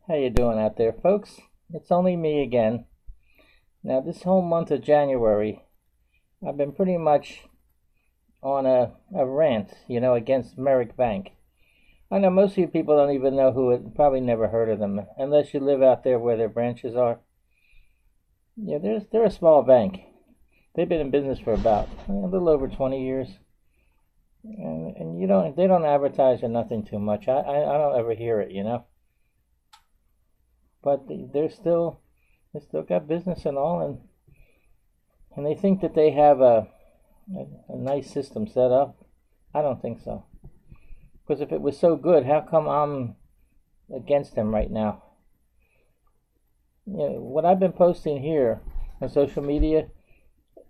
How you doing out there, folks? It's only me again. Now, this whole month of January, I've been pretty much on a rant, against Merrick Bank. I know most of you people don't even know who it, probably never heard of them, unless you live out there where their branches are. Yeah, they're a small bank. They've been in business for about a little over 20 years. And they don't advertise or nothing too much. I don't ever hear it, But they still got business and all, and they think that they have a nice system set up. I don't think so. Because if it was so good, how come I'm against them right now? What I've been posting here on social media,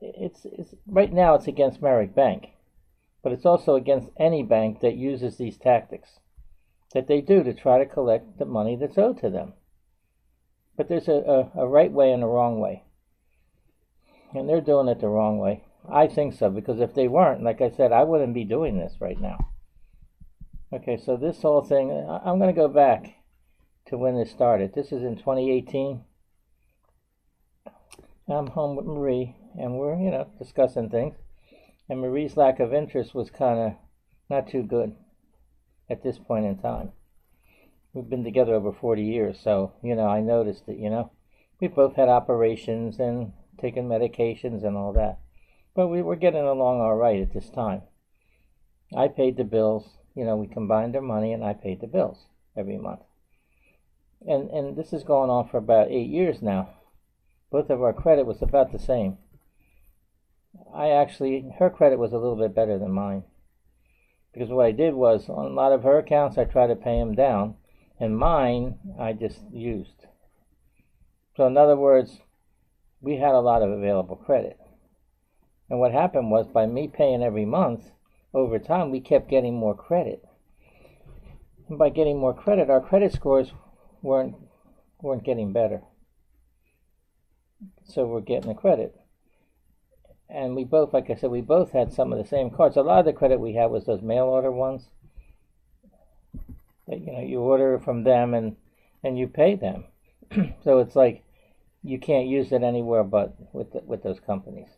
it's right now it's against Merrick Bank, but it's also against any bank that uses these tactics that they do to try to collect the money that's owed to them. But there's a right way and a wrong way. And they're doing it the wrong way. I think so, because if they weren't, like I said, I wouldn't be doing this right now. Okay, so this whole thing, I'm going to go back to when this started. This is in 2018. I'm home with Marie, and we're, discussing things. And Marie's lack of interest was kind of not too good at this point in time. We've been together over 40 years, so, I noticed that, we both had operations and taken medications and all that. But we were getting along all right at this time. I paid the bills. We combined our money, and I paid the bills every month. And this is going on for about 8 years now. Both of our credit was about the same. Her credit was a little bit better than mine. Because what I did was, on a lot of her accounts, I tried to pay them down. And mine, I just used. So in other words, we had a lot of available credit. And what happened was, by me paying every month, over time, we kept getting more credit. And by getting more credit, our credit scores weren't getting better. So we're getting the credit. And we both, like I said, we both had some of the same cards. A lot of the credit we had was those mail order ones. That, you order from them and you pay them. So it's like you can't use it anywhere but with those companies.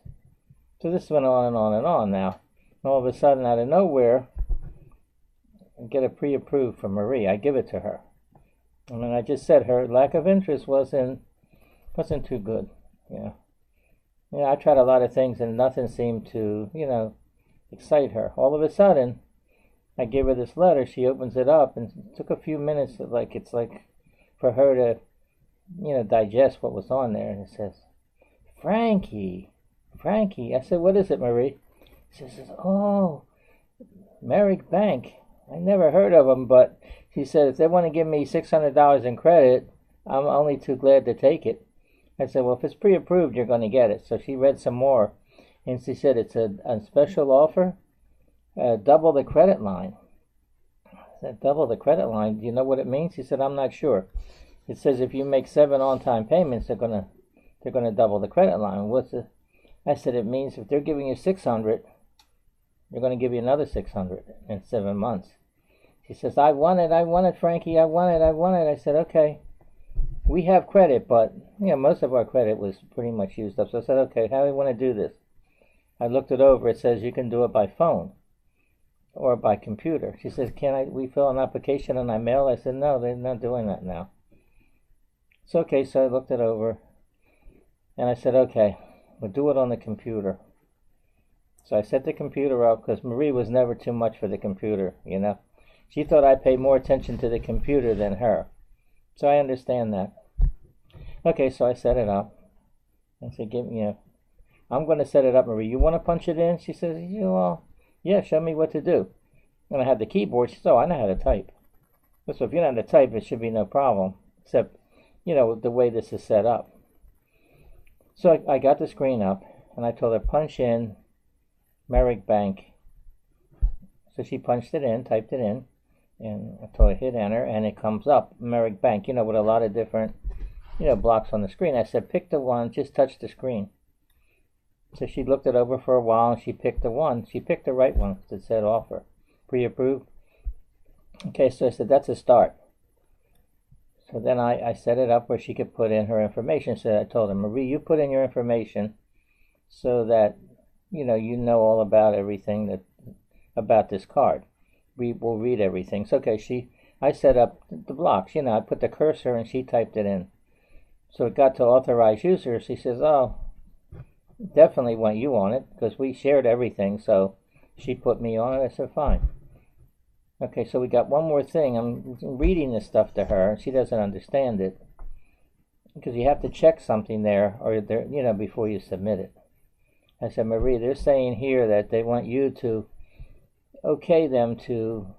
So this went on and on and on now. And all of a sudden, out of nowhere, I get a pre-approved from Marie. I give it to her. I mean, I just said her lack of interest wasn't too good. I tried a lot of things and nothing seemed to, excite her. All of a sudden, I give her this letter. She opens it up, and it took a few minutes. It's like for her to, digest what was on there. And it says, Frankie. I said, what is it, Marie? She says, oh, Merrick Bank. I never heard of them, but she said, if they want to give me $600 in credit, I'm only too glad to take it. I said, well, if it's pre-approved, you're going to get it. So she read some more, and she said it's a special offer. Double the credit line. I said, double the credit line? Do you know what it means? He said, I'm not sure. It says if you make 7 on-time payments, they're gonna double the credit line. I said, it means if they're giving you 600, they're going to give you another 600 in 7 months. She says, I want it, Frankie, I want it. I said, okay. We have credit, but most of our credit was pretty much used up. So I said, okay, how do we want to do this? I looked it over. It says you can do it by phone or by computer. She says, we fill an application and I mail? I said, no, they're not doing that now. So okay, so I looked it over and I said, okay, we'll do it on the computer. So I set the computer up because Marie was never too much for the computer, She thought I paid more attention to the computer than her. So I understand that. Okay, so I set it up. I said, I'm going to set it up, Marie. You want to punch it in? She says, yeah, show me what to do. And I had the keyboard. She said, oh, I know how to type. So if you know how to type, it should be no problem. Except, the way this is set up. So I got the screen up, and I told her, punch in Merrick Bank. So she punched it in, typed it in, and I told her, hit enter, and it comes up, Merrick Bank, with a lot of different, blocks on the screen. I said, pick the one, just touch the screen. So she looked it over for a while, and she picked the one. She picked the right one that said offer, pre-approved. Okay, so I said, that's a start. So then I set it up where she could put in her information. So I told her, Marie, you put in your information so that you know all about everything about this card. We will read everything. So okay, I set up the blocks. I put the cursor and she typed it in. So it got to authorized users. She says, oh, definitely want you on it because we shared everything. So she put me on it. I said, fine. Okay, so we got one more thing. I'm reading this stuff to her, and she doesn't understand it because you have to check something there, or before you submit it. I said, Marie, they're saying here that they want you to okay them to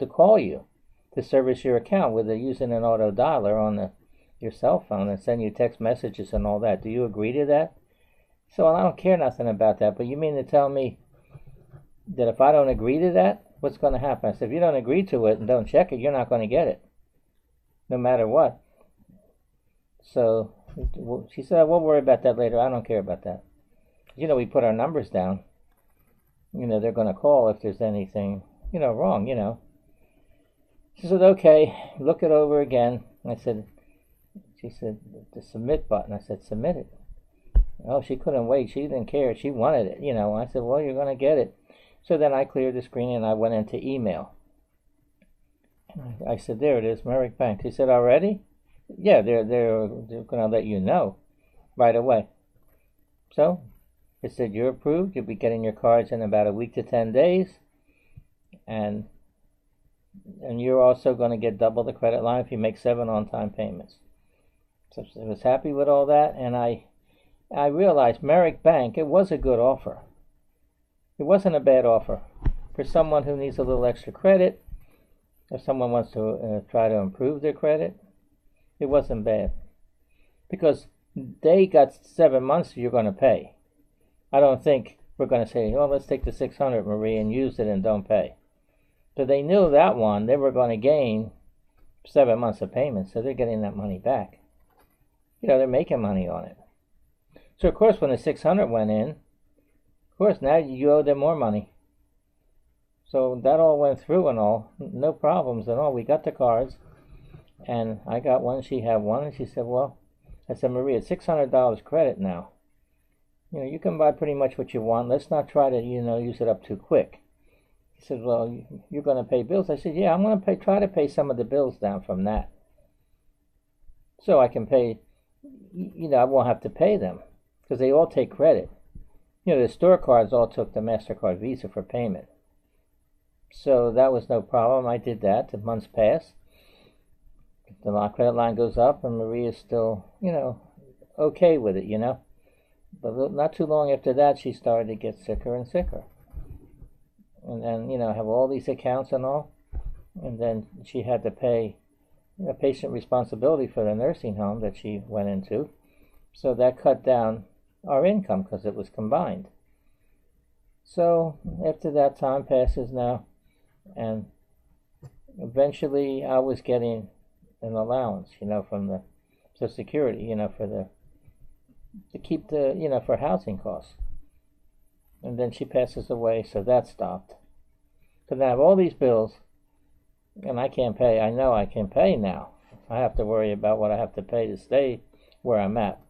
call you to service your account with using an auto dialer on your cell phone and send you text messages and all that. Do you agree to that? So I don't care nothing about that, but you mean to tell me that if I don't agree to that, what's going to happen? I said, if you don't agree to it and don't check it, you're not going to get it, no matter what. So she said, we'll worry about that later. I don't care about that. We put our numbers down. They're going to call if there's anything, wrong, She said, okay, look it over again. She said, the submit button. I said, submit it. Oh, she couldn't wait. She didn't care. She wanted it, I said, well, you're going to get it. So then I cleared the screen and I went into email. I said, there it is, Merrick Bank. She said, already? Yeah, they're going to let you know right away. So it said, you're approved. You'll be getting your cards in about a week to 10 days. And you're also going to get double the credit line if you make 7 on-time payments. So I was happy with all that. And I realized Merrick Bank, it was a good offer. It wasn't a bad offer for someone who needs a little extra credit, if someone wants to try to improve their credit. It wasn't bad because they got 7 months you're going to pay. I don't think we're going to say, oh, let's take the $600, Marie, and use it and don't pay. So they knew that one, they were going to gain 7 months of payment, so they're getting that money back. They're making money on it. So, of course, when the $600 went in, of course, now you owe them more money. So that all went through and all, no problems at all. We got the cards, and I got one, she had one, and she said, well, I said, Maria, it's $600 credit now. You can buy pretty much what you want. Let's not try to, use it up too quick. He said, well, you're going to pay bills. I said, yeah, I'm going to try to pay some of the bills down from that. So I can pay, I won't have to pay them because they all take credit. The store cards all took the MasterCard Visa for payment. So that was no problem. I did that. The months passed. The credit line goes up, and Maria's still, okay with it, But not too long after that, she started to get sicker and sicker. And then, have all these accounts and all. And then she had to pay patient responsibility for the nursing home that she went into. So that cut down our income because it was combined. So after that, time passes now, and eventually I was getting an allowance, from the Social Security, to keep the, for housing costs. And then she passes away, so that stopped. So then I have all these bills, and I can't pay. I know I can pay now. I have to worry about what I have to pay to stay where I'm at.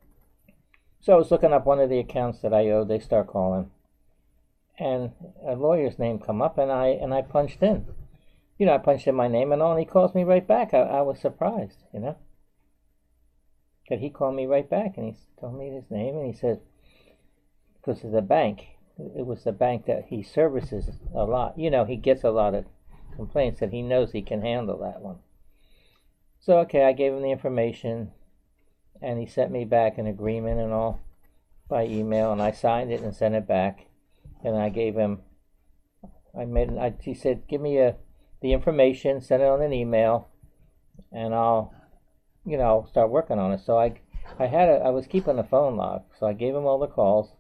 So I was looking up one of the accounts that I owed. They start calling, and a lawyer's name come up, and I punched in. I punched in my name and all, and he calls me right back. I was surprised, that he called me right back, and he told me his name, and he said, because of the bank, it was the bank that he services a lot. He gets a lot of complaints, and he knows he can handle that one. So, okay, I gave him the information, and he sent me back an agreement and all by email, and I signed it and sent it back. And I gave him, he said, give me the information, send it on an email, and I'll start working on it. So I was keeping a phone log, so I gave him all the calls,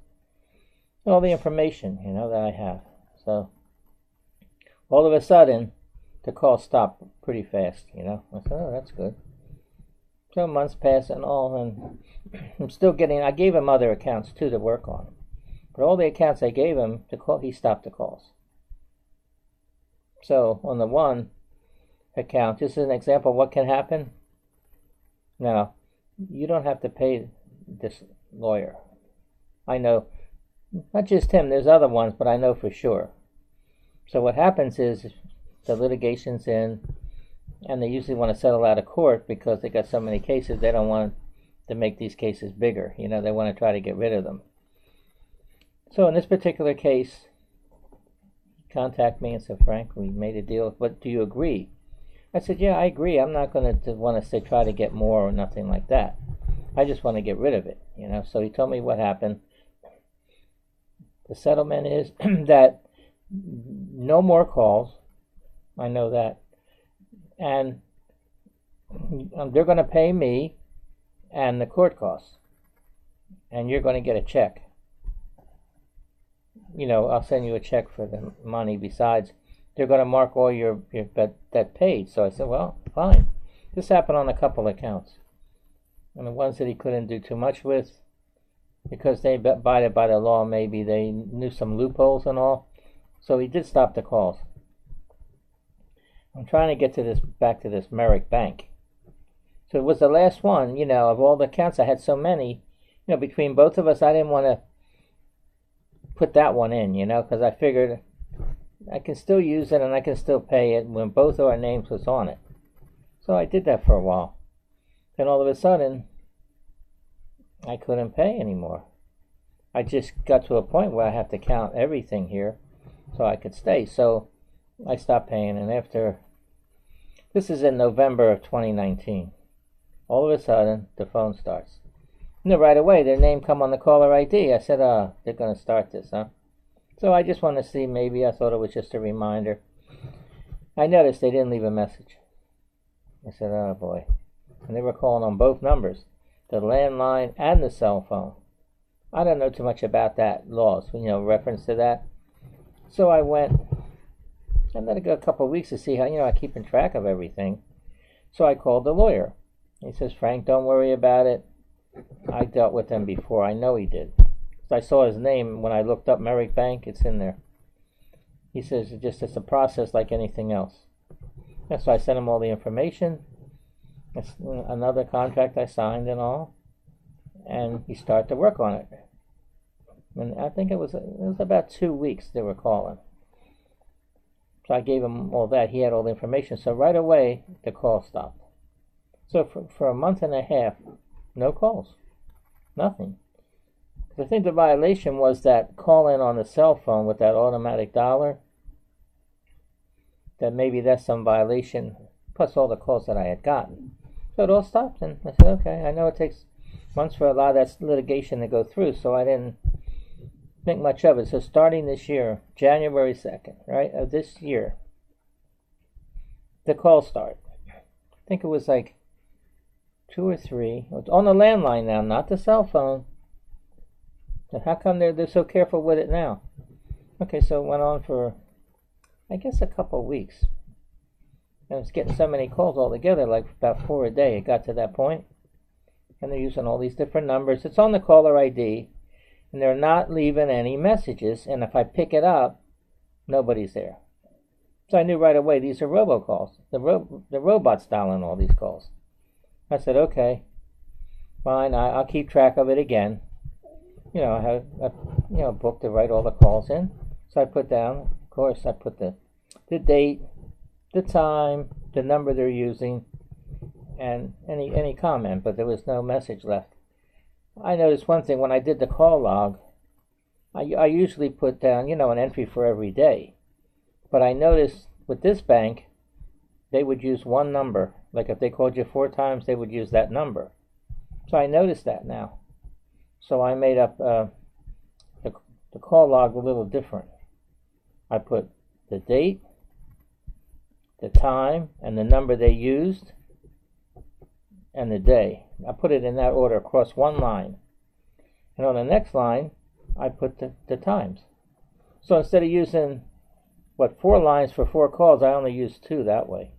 all the information, that I have. So all of a sudden, the call stopped pretty fast, I said, oh, that's good. So months pass and all, and I'm still getting, I gave him other accounts too to work on. But all the accounts I gave him to call, he stopped the calls. So on the one account, this is an example of what can happen. Now, you don't have to pay this lawyer. I know, not just him, there's other ones, but I know for sure. So what happens is the litigation's in, and they usually want to settle out of court because they got so many cases, they don't want to make these cases bigger. You know, they want to try to get rid of them. So in this particular case, contact me and said, Frank, we made a deal, but do you agree? I said, yeah, I agree. I'm not going to want to say try to get more or nothing like that. I just want to get rid of it, you know. So he told me what happened. The settlement is that no more calls. I know that. And they're going to pay me and the court costs. And you're going to get a check. You know, I'll send you a check for the money. Besides, they're going to mark all your that paid. So I said, well, fine. This happened on a couple accounts. And the ones that he couldn't do too much with, because they abided by the law, maybe they knew some loopholes and all. So he did stop the calls. I'm trying to get to back to this Merrick bank. So it was the last one, you know, of all the accounts. I had so many, you know, between both of us, I didn't want to put that one in, you know, because I figured I can still use it and I can still pay it when both of our names was on it. So I did that for a while. Then all of a sudden, I couldn't pay anymore. I just got to a point where I have to count everything here so I could stay. So I stopped paying, and after, this is in November of 2019, all of a sudden, the phone starts. And right away, their name come on the caller ID. I said, they're going to start this, huh? So I just want to see, maybe I thought it was just a reminder. I noticed they didn't leave a message. I said, oh boy. And they were calling on both numbers, the landline and the cell phone. I don't know too much about that laws, you know, reference to that. So I went, and let it go a couple of weeks to see how, you know, I keep in track of everything. So I called the lawyer. He says, Frank, don't worry about it. I dealt with him before. I know he did. So I saw his name when I looked up Merrick Bank. It's in there. He says it's a process like anything else. And so I sent him all the information. It's another contract I signed and all. And he started to work on it. And I think it was about 2 weeks they were calling. So I gave him all that. He had all the information. So right away, the call stopped. So for a month and a half, no calls. Nothing. I think the violation was that call in on the cell phone with that automatic dollar. That maybe that's some violation, plus all the calls that I had gotten. So it all stopped, and I said, okay, I know it takes months for a lot of that litigation to go through, so I didn't think much of it. So starting this year, January 2nd, right, of this year, the calls start. I think it was like 2 or 3. It's on the landline now, not the cell phone. So how come they're so careful with it now? Okay, so it went on for, I guess, a couple of weeks. And it's getting so many calls all together, like about 4 a day. It got to that point. And they're using all these different numbers. It's on the caller ID. And they're not leaving any messages. And if I pick it up, nobody's there. So I knew right away these are robocalls. The robot's dialing all these calls. I said, okay, fine, I'll keep track of it again. You know, I have a book to write all the calls in. So I put down, of course, I put the date, the time, the number they're using, and any comment, but there was no message left. I noticed one thing, when I did the call log, I usually put down, you know, an entry for every day. But I noticed with this bank, they would use one number. Like if they called you 4 times, they would use that number. So I noticed that now. So I made up the call log a little different. I put the date, the time, and the number they used, and the day. I put it in that order across one line. And on the next line, I put the times. So instead of using, 4 lines for 4 calls, I only used 2 that way.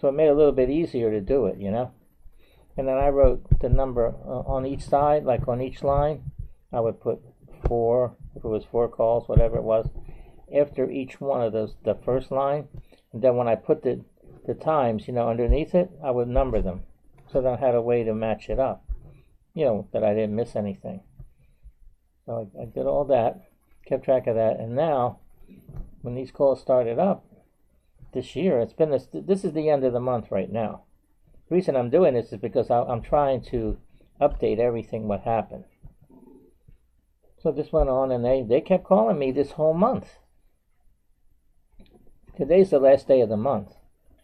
So it made it a little bit easier to do it, you know. And then I wrote the number on each side, like on each line. I would put 4, if it was 4 calls, whatever it was, after each one of those, the first line. And then when I put the times, you know, underneath it, I would number them. so then I had a way to match it up, that I didn't miss anything. So I did all that, kept track of that, and now when these calls started up this year, it's been this is the end of the month right now. The reason I'm doing this is because I'm trying to update everything what happened. So this went on, and they kept calling me this whole month. Today's the last day of the month,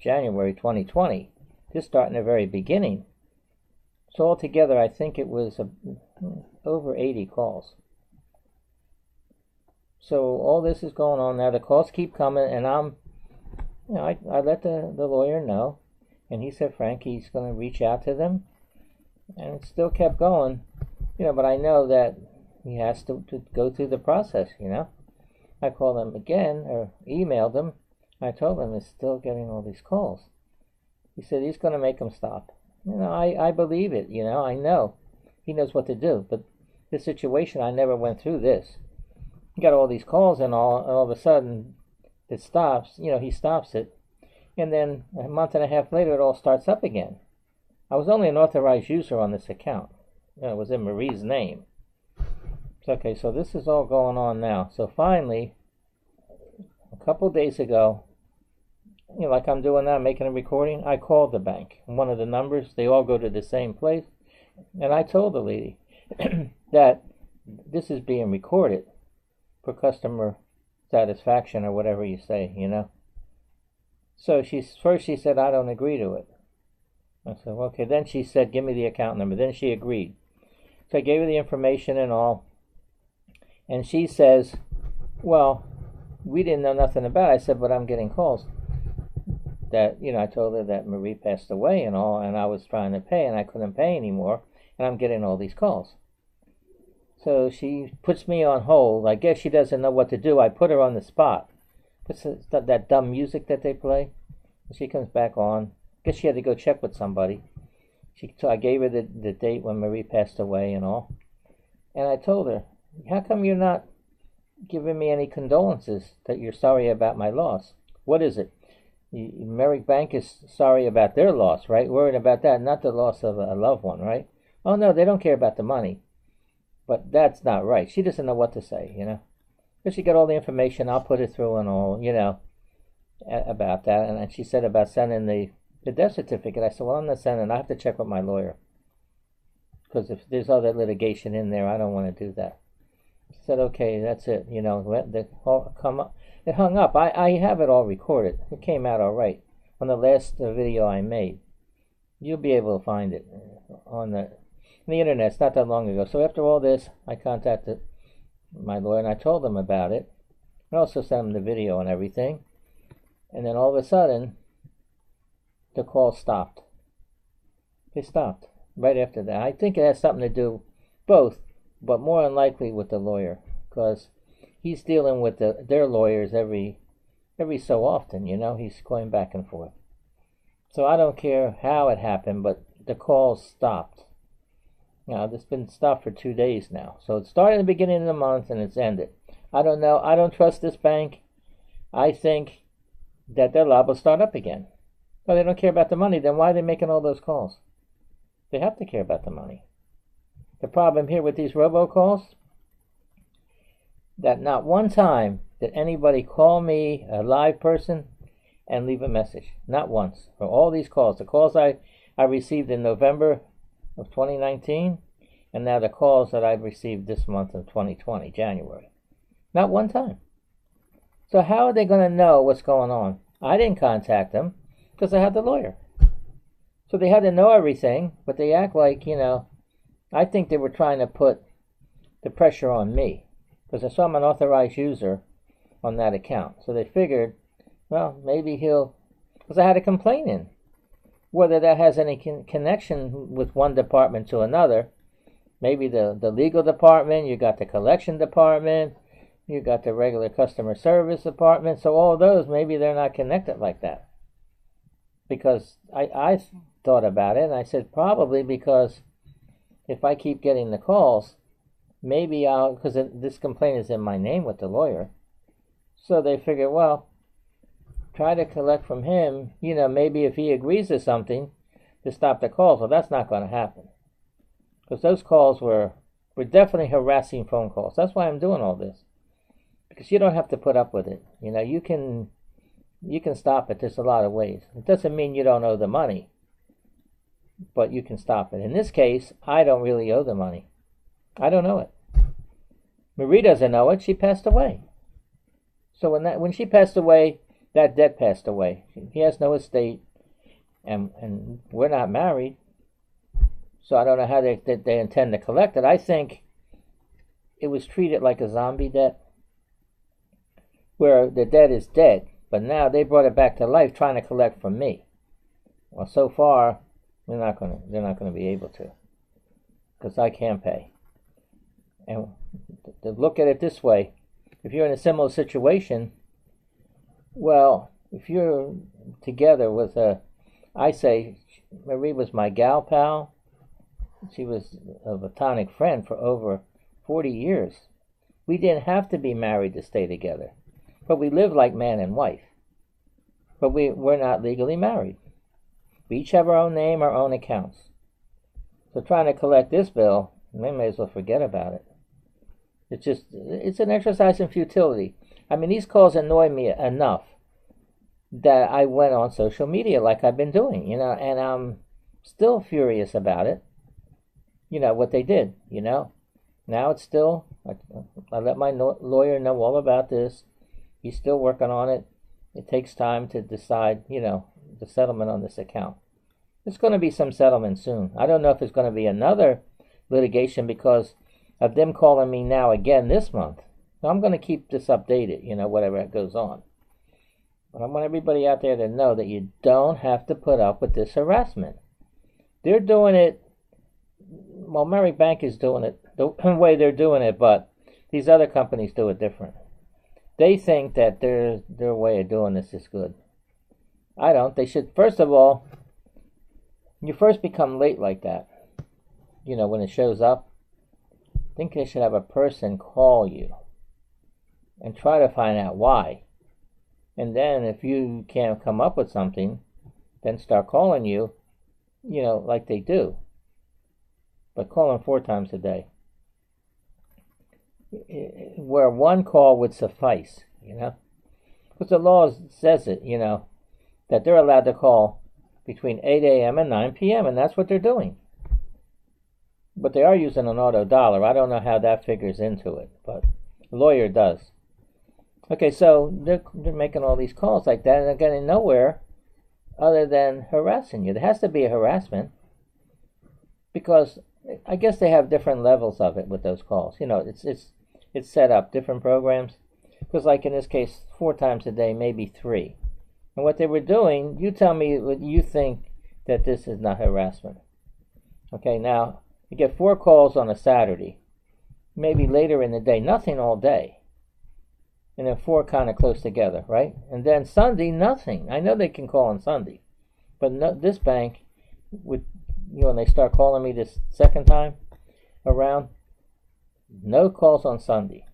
January 2020. This starting the very beginning. So altogether, I think it was over 80 calls. So all this is going on now. The calls keep coming, and I let the lawyer know, and he said, Frank, he's going to reach out to them, and it still kept going, but I know that he has to go through the process, I called him again, or emailed him. I told him he's still getting all these calls. He said he's going to make them stop. I believe it, I know. He knows what to do, but this situation, I never went through this. He got all these calls and all of a sudden it stops, he stops it. And then a month and a half later, it all starts up again. I was only an authorized user on this account. It was in Marie's name. Okay, so this is all going on now. So finally, a couple days ago, like I'm doing now, making a recording, I called the bank. And one of the numbers, they all go to the same place. And I told the lady that this is being recorded for customer satisfaction, or whatever you say, So first she said, I don't agree to it. I said, well, okay. Then she said, give me the account number. Then she agreed. So I gave her the information and all. And she says, well, we didn't know nothing about it. I said, but I'm getting calls. That, I told her that Marie passed away and all, and I was trying to pay, and I couldn't pay anymore, and I'm getting all these calls. So she puts me on hold. I guess she doesn't know what to do. I put her on the spot. Puts that dumb music that they play. She comes back on. I guess she had to go check with somebody. So I gave her the date when Marie passed away and all. And I told her, how come you're not giving me any condolences that you're sorry about my loss? What is it? Merrick Bank is sorry about their loss, right? Worried about that, not the loss of a loved one, right? Oh, no, they don't care about the money. But that's not right. She doesn't know what to say, But she got all the information. I'll put it through and all, about that. And she said about sending the death certificate. I said, well, I'm not sending it. I have to check with my lawyer. Because if there's other litigation in there, I don't want to do that. She said, okay, that's it. It hung up. I have it all recorded. It came out all right on the last video I made. You'll be able to find it on the internet. It's not that long ago. So after all this, I contacted my lawyer and I told them about it. I also sent them the video and everything. And then all of a sudden, the call stopped. They stopped right after that. I think it has something to do both, but more than likely with the lawyer, because he's dealing with their lawyers every so often, he's going back and forth. So I don't care how it happened, but the calls stopped. It's been stopped for 2 days now. So it started at the beginning of the month and it's ended. I don't know. I don't trust this bank. I think that they're liable to start up again. Well, they don't care about the money. Then why are they making all those calls? They have to care about the money. The problem here with these robocalls, that not one time did anybody call me, a live person, and leave a message. Not once. For all these calls. The calls I received in November of 2019, and now the calls that I've received this month of 2020, January. Not one time. So how are they going to know what's going on? I didn't contact them because I had the lawyer. So they had to know everything, but they act like, I think they were trying to put the pressure on me because I saw I'm an authorized user on that account. So they figured, well, maybe because I had a complaint in. Whether that has any connection with one department to another, maybe the legal department, you got the collection department, you got the regular customer service department, so all those, maybe they're not connected like that. Because I thought about it, and I said probably because if I keep getting the calls, maybe because this complaint is in my name with the lawyer, so they figured, well, try to collect from him, maybe if he agrees to something, to stop the calls. Well, that's not going to happen, because those calls were definitely harassing phone calls. That's why I'm doing all this, because you don't have to put up with it. You can stop it. There's a lot of ways. It doesn't mean you don't owe the money, but you can stop it. In this case, I don't really owe the money. I don't know it. Marie doesn't know it. She passed away. So when she passed away, that debt passed away. He has no estate, and we're not married. So I don't know how they intend to collect it. I think it was treated like a zombie debt, where the debt is dead, but now they brought it back to life, trying to collect from me. Well, so far, they're not going to be able to, because I can't pay. And to look at it this way, if you're in a similar situation, well, if you're together with I say, Marie was my gal pal. She was a platonic friend for over 40 years. We didn't have to be married to stay together, but we live like man and wife. But we're not legally married. We each have our own name, our own accounts. So trying to collect this bill, they may as well forget about it. It's an exercise in futility. I mean, these calls annoy me enough that I went on social media like I've been doing, and I'm still furious about it. What they did, Now it's still, I let my lawyer know all about this. He's still working on it. It takes time to decide, the settlement on this account. There's going to be some settlement soon. I don't know if there's going to be another litigation because of them calling me now again this month. So I'm going to keep this updated, whatever goes on. But I want everybody out there to know that you don't have to put up with this harassment. They're doing it, well, Merrick Bank is doing it the way they're doing it, but these other companies do it different. They think that their way of doing this is good. I don't. They should, first of all, you first become late like that, when it shows up, I think they should have a person call you and try to find out why. And then if you can't come up with something, then start calling you, like they do. But call them 4 times a day. Where one call would suffice, Because the law says it, that they're allowed to call between 8 a.m. and 9 p.m., and that's what they're doing. But they are using an auto dollar. I don't know how that figures into it, but the lawyer does. Okay, so they're making all these calls like that, and they're getting nowhere other than harassing you. There has to be a harassment, because I guess they have different levels of it with those calls. It's set up, different programs. Because like in this case, 4 times a day, maybe 3. And what they were doing, you tell me what you think that this is not harassment. Okay, now, you get 4 calls on a Saturday, maybe later in the day, nothing all day. And then 4 kind of close together, right? And then Sunday, nothing. I know they can call on Sunday. But no, this bank, when they start calling me this second time around, no calls on Sunday.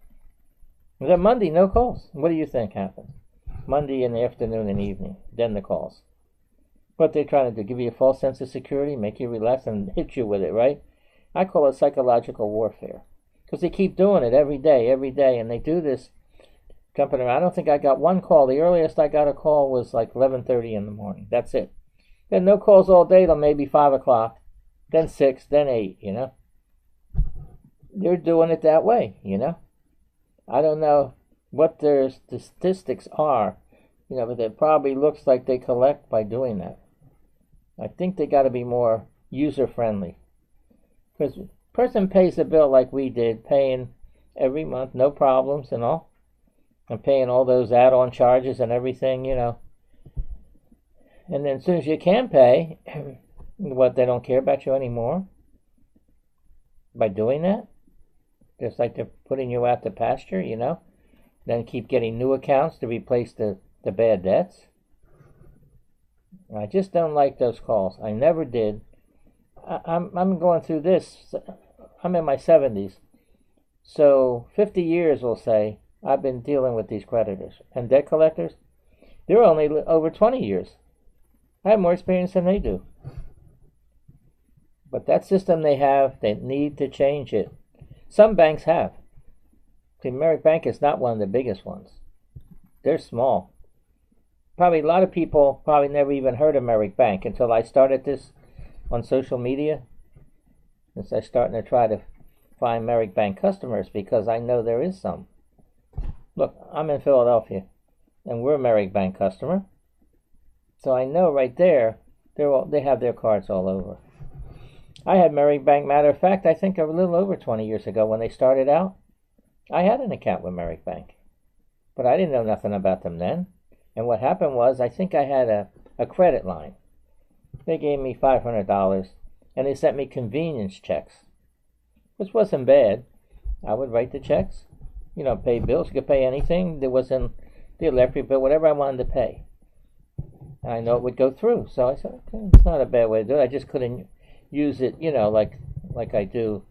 And then Monday, no calls. What do you think happened? Monday in the afternoon and evening, then the calls. What they're trying to do, give you a false sense of security, make you relax and hit you with it, right? I call it psychological warfare. Because they keep doing it every day, and they do this jumping around. I don't think I got 1 call. The earliest I got a call was like 11:30 in the morning. That's it. Then no calls all day till maybe 5 o'clock, then 6, then 8, They're doing it that way, I don't know what their statistics are, but it probably looks like they collect by doing that. I think they got to be more user-friendly. Because a person pays a bill like we did, paying every month, no problems and all, and paying all those add-on charges and everything, And then as soon as you can pay, they don't care about you anymore by doing that? Just like they're putting you out to pasture, Then keep getting new accounts to replace the bad debts. I just don't like those calls. I never did. I'm going through this. I'm in my 70s. So 50 years, we'll say, I've been dealing with these creditors. And debt collectors, they're only over 20 years. I have more experience than they do. But that system they have, they need to change it. Some banks have. See, Merrick Bank is not one of the biggest ones. They're small. Probably a lot of people probably never even heard of Merrick Bank until I started this on social media. Since I'm starting to try to find Merrick Bank customers because I know there is some. Look, I'm in Philadelphia, and we're a Merrick Bank customer. So I know right there, they have their cards all over. I had Merrick Bank, matter of fact, I think a little over 20 years ago when they started out. I had an account with Merrick Bank, but I didn't know nothing about them then. And what happened was, I think I had a credit line. They gave me $500, and they sent me convenience checks, which wasn't bad. I would write the checks, pay bills. You could pay anything. There wasn't the electric bill, whatever I wanted to pay. And I know it would go through. So I said, okay, it's not a bad way to do it. I just couldn't use it, like I do,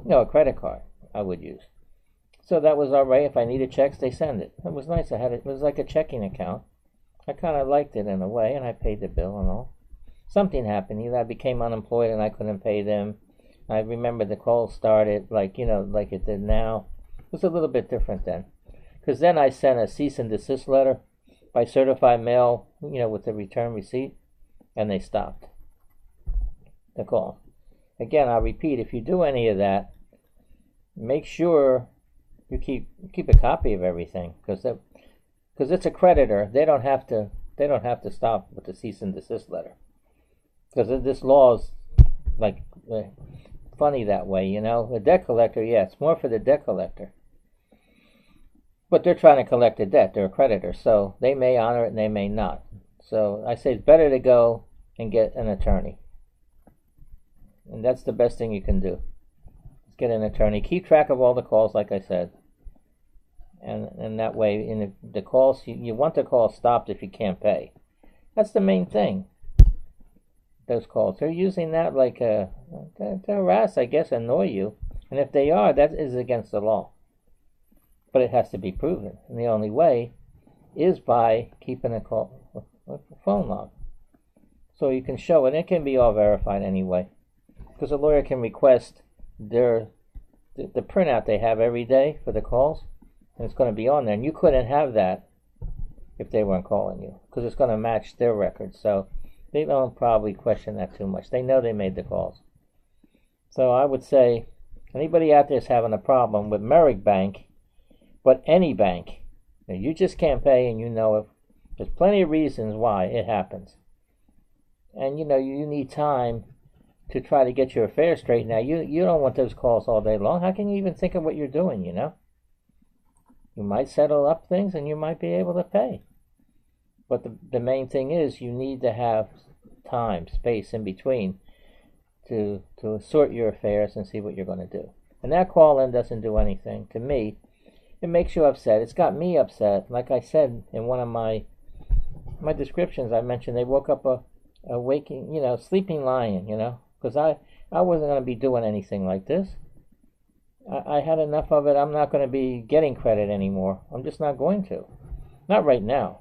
a credit card I would use. So that was all right. If I needed checks, they send it. It was nice. It was like a checking account. I kind of liked it in a way, and I paid the bill and all. Something happened. Either I became unemployed and I couldn't pay them. I remember the calls started like it did now. It was a little bit different then. Because then I sent a cease and desist letter by certified mail, with the return receipt, and they stopped the call. Again, I'll repeat, if you do any of that, make sure you keep a copy of everything, because it's a creditor. They don't have to stop with the cease and desist letter, because this law is like funny that way. A debt collector, yeah, it's more for the debt collector, but they're trying to collect a debt. They're a creditor, so they may honor it and they may not. So I say it's better to go and get an attorney, and that's the best thing you can do. Get an attorney. Keep track of all the calls, like I said. And that way, in the calls, you want the call stopped if you can't pay. That's the main thing. Those calls. They're using that like to harass, I guess, annoy you. And if they are, that is against the law. But it has to be proven. And the only way is by keeping a phone log. So you can show it. It can be all verified anyway. Because a lawyer can request the printout they have every day for the calls, and it's going to be on there, and you couldn't have that if they weren't calling you, because it's going to match their records. So they don't probably question that too much. They know they made the calls. So I would say anybody out there is having a problem with Merrick Bank, but any bank, you just can't pay, and it. There's plenty of reasons why it happens, and you need time to try to get your affairs straight. Now, you don't want those calls all day long. How can you even think of what you're doing, You might settle up things and you might be able to pay. But the main thing is you need to have time, space in between to sort your affairs and see what you're going to do. And that call-in doesn't do anything. To me, it makes you upset. It's got me upset. Like I said in one of my descriptions, I mentioned they woke up a waking, sleeping lion, because I wasn't going to be doing anything like this. I had enough of it. I'm not going to be getting credit anymore. I'm just not going to. Not right now.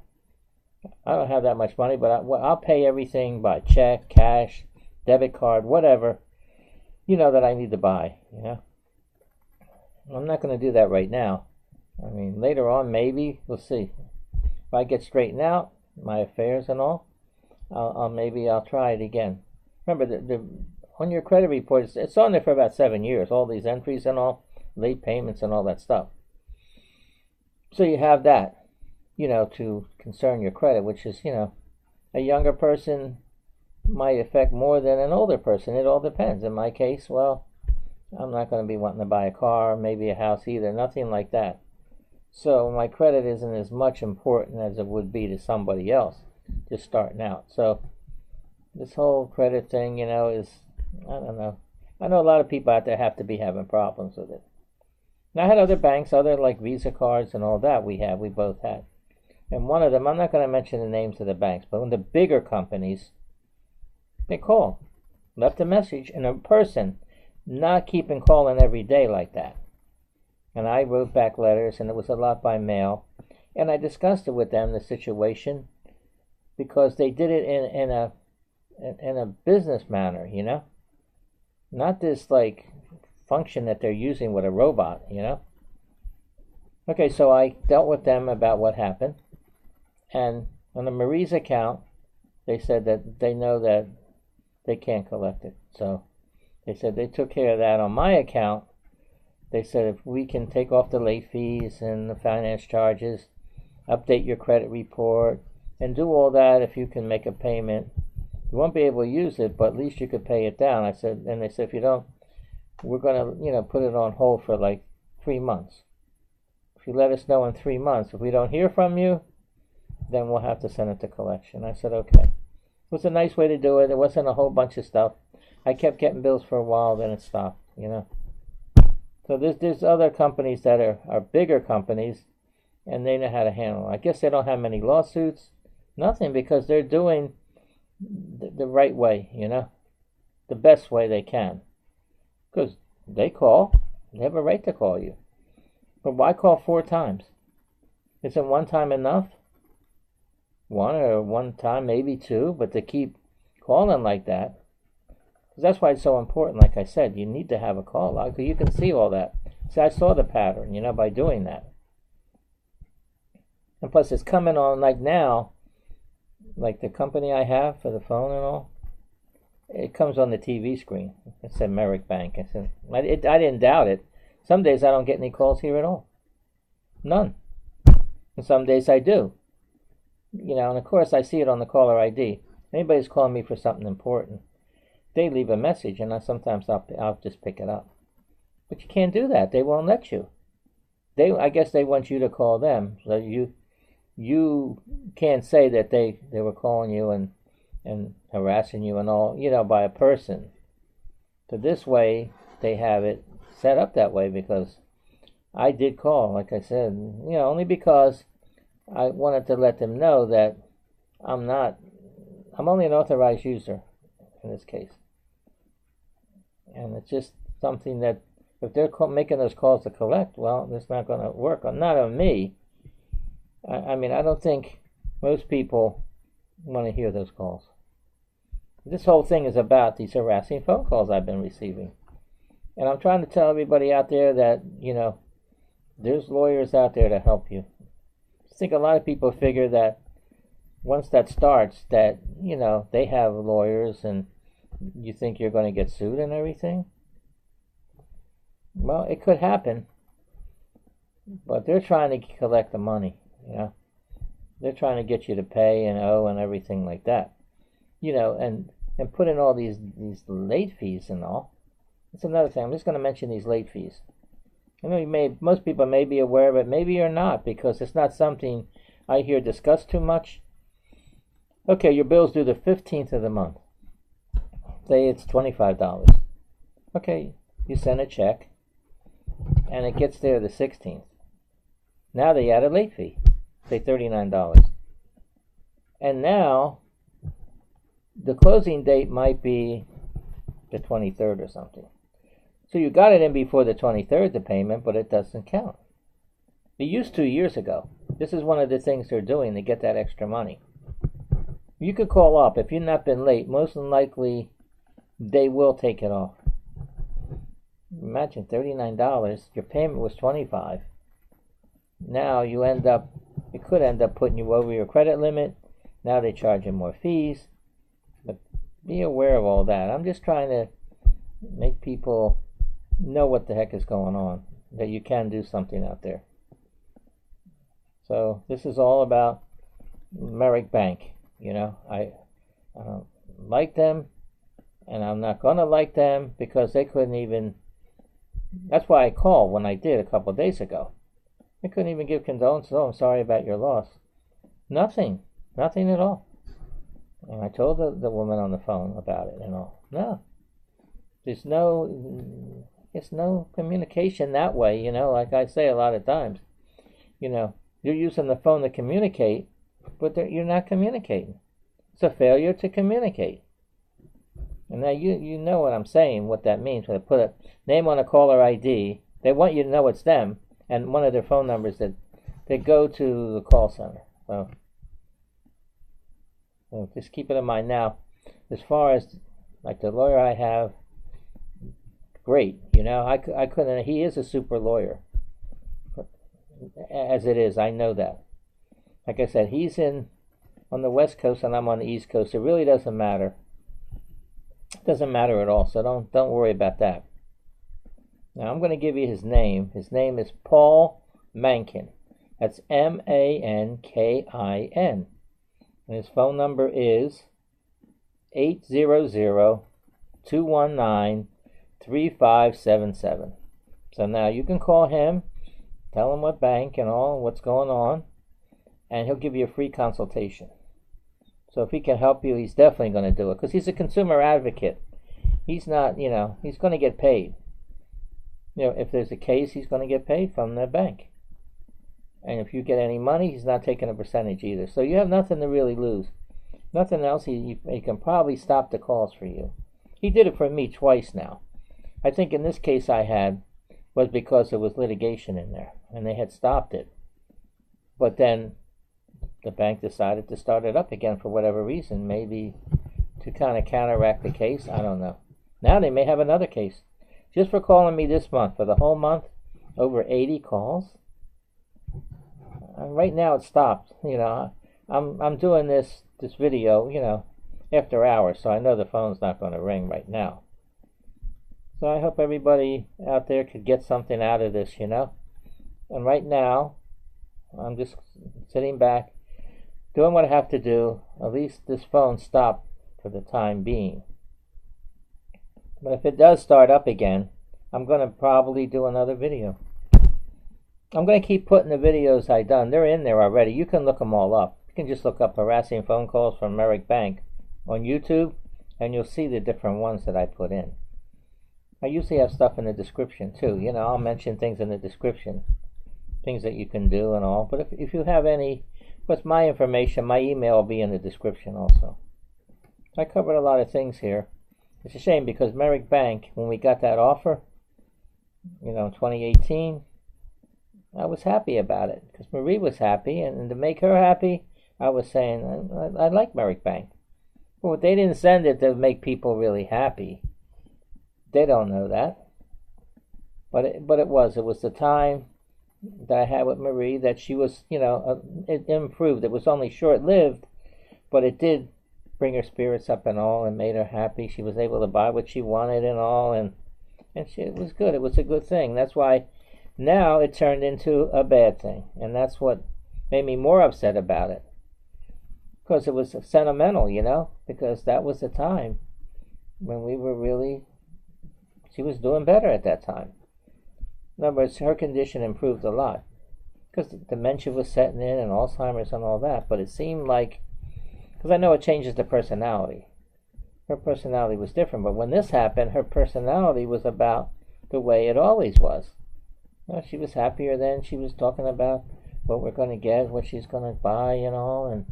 I don't have that much money, but I'll pay everything by check, cash, debit card, whatever, that I need to buy, I'm not going to do that right now. I mean, later on, maybe. We'll see. If I get straightened out, my affairs and all, I'll try it again. Remember, on your credit report, it's on there for about 7 years, all these entries and all, late payments and all that stuff. So you have that, to concern your credit, which is, a younger person might affect more than an older person. It all depends. In my case, well, I'm not going to be wanting to buy a car, maybe a house either, nothing like that. So my credit isn't as much important as it would be to somebody else just starting out. So this whole credit thing, is, I don't know. I know a lot of people out there have to be having problems with it. And I had other banks, other like Visa cards and all that we both had. And one of them, I'm not going to mention the names of the banks, but one of the bigger companies, they called, left a message, and a person not keeping calling every day like that. And I wrote back letters, and it was a lot by mail. And I discussed it with them, the situation, because they did it in a business manner, not this like function that they're using with a robot, you know. Okay, so I dealt with them about what happened, and on the Marie's account, they said that they know that they can't collect it. So they said they took care of that. On my account, they said if we can take off the late fees and the finance charges, update your credit report, and do all that, if you can make a payment, you won't be able to use it, but at least you could pay it down. I said, and they said, if you don't, we're gonna, put it on hold for like 3 months. If you let us know in 3 months, if we don't hear from you, then we'll have to send it to collection. I said, okay. It was a nice way to do it. It wasn't a whole bunch of stuff. I kept getting bills for a while, then it stopped, So there's other companies that are bigger companies, and they know how to handle it. I guess they don't have many lawsuits, nothing, because they're doing the right way, the best way they can. Because they call, they have a right to call you. But why call 4 times? Isn't one time enough? One time, maybe 2, but to keep calling like that, because that's why it's so important. Like I said, you need to have a call log, because you can see all that. See, I saw the pattern, by doing that. And plus, it's coming on like now, like the company I have for the phone and all. It comes on the TV screen. It said Merrick Bank. I didn't doubt it. Some days I don't get any calls here at all. None. And some days I do. And of course I see it on the caller ID. Anybody's calling me for something important, they leave a message, and sometimes I'll just pick it up. But you can't do that. They won't let you. I guess they want you to call them. So you can't say that they were calling you and harassing you and all, by a person. So this way, they have it set up that way, because I did call, like I said, only because I wanted to let them know that I'm only an authorized user in this case. And it's just something that, if they're making those calls to collect, well, it's not going to work. Not on me. I mean, I don't think most people want to hear those calls. This whole thing is about these harassing phone calls I've been receiving. And I'm trying to tell everybody out there that, there's lawyers out there to help you. I think a lot of people figure that once that starts, that, they have lawyers and you think you're going to get sued and everything. Well, it could happen, but they're trying to collect the money, They're trying to get you to pay and owe and everything like that, and put in all these late fees and all. That's another thing. I'm just going to mention these late fees. I know most people may be aware of it, maybe you're not, because it's not something I hear discussed too much. Okay, your bill's due the 15th of the month. Say it's $25. Okay, you send a check, and it gets there the 16th. Now they add a late fee, say $39. And now, the closing date might be the 23rd or something. So you got it in before the 23rd, the payment, but it doesn't count. It used to years ago. This is one of the things they're doing to get that extra money. You could call up. If you've not been late, most likely they will take it off. Imagine $39. Your payment was $25. Now it could end up putting you over your credit limit. Now they charge you more fees. But be aware of all that. I'm just trying to make people know what the heck is going on, that you can do something out there. So this is all about Merrick Bank. I don't like them, and I'm not going to like them, because they couldn't even, that's why I called when I did a couple of days ago. They couldn't even give condolences. Oh, I'm sorry about your loss. Nothing at all. And I told the woman on the phone about it and all. No. There's no communication that way, like I say a lot of times. You're using the phone to communicate, but you're not communicating. It's a failure to communicate. And now you know what I'm saying, what that means. When they put a name on a caller ID, they want you to know it's them, and one of their phone numbers that they go to the call center. So just keep it in mind. Now, as far as like the lawyer I have, great. You know, I couldn't. He is a super lawyer. As it is, I know that. Like I said, he's on the West Coast and I'm on the East Coast. It really doesn't matter. It doesn't matter at all. So don't worry about that. Now I'm going to give you his name. His name is Paul Mankin. That's Mankin. And his phone number is 800-219-3577. So now you can call him, tell him what bank and all, what's going on, and he'll give you a free consultation. So if he can help you, he's definitely going to do it, because he's a consumer advocate. He's not, you know, he's going to get paid. You know, if there's a case, he's going to get paid from the bank. And if you get any money, he's not taking a percentage either. So you have nothing to really lose. Nothing else. He can probably stop the calls for you. He did it for me twice now. I think in this case I had was because there was litigation in there, and they had stopped it. But then the bank decided to start it up again for whatever reason, maybe to kind of counteract the case. I don't know. Now they may have another case. Just for calling me this month, for the whole month, over 80 calls. Right now it stopped. You know, I'm doing this video, you know, after hours, so I know the phone's not going to ring right now. So I hope everybody out there could get something out of this, you know. And right now, I'm just sitting back, doing what I have to do. At least this phone stopped for the time being. But if it does start up again, I'm going to probably do another video. I'm going to keep putting the videos I've done. They're in there already. You can look them all up. You can just look up harassing phone calls from Merrick Bank on YouTube, and you'll see the different ones that I put in. I usually have stuff in the description too. You know, I'll mention things in the description, things that you can do and all. But if you have any, what's my information, my email will be in the description also. I covered a lot of things here. It's a shame because Merrick Bank, when we got that offer, you know, in 2018, I was happy about it because Marie was happy, and to make her happy, I was saying I like Merrick Bank. But they didn't send it to make people really happy. They don't know that. But it was the time that I had with Marie that she was, you know, it improved. It was only short-lived, but it did bring her spirits up and all, and made her happy. She was able to buy what she wanted and all, and it was good. It was a good thing. That's why now it turned into a bad thing, and that's what made me more upset about it. Because it was sentimental, you know, because that was the time when we were really, she was doing better at that time. In other words, her condition improved a lot because dementia was setting in and Alzheimer's and all that, but it seemed like, because I know it changes the personality. Her personality was different, but when this happened, her personality was about the way it always was. You know, she was happier then. She was talking about what we're going to get, what she's going to buy, you know, and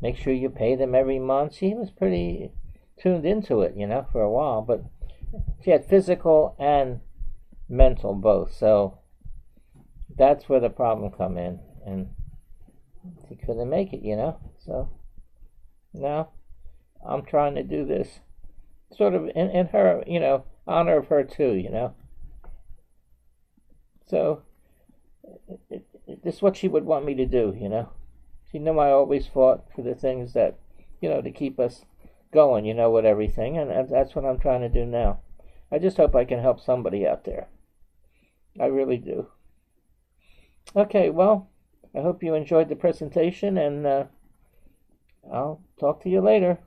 make sure you pay them every month. She was pretty tuned into it, you know, for a while. But she had physical and mental both. So that's where the problem come in. And she couldn't make it, you know. So now I'm trying to do this sort of in her, you know, honor of her too, you know. So this is what she would want me to do, you know. She knew I always fought for the things that, you know, to keep us going, you know, with everything. And that's what I'm trying to do now. I just hope I can help somebody out there. I really do. Okay, well, I hope you enjoyed the presentation, and I'll talk to you later.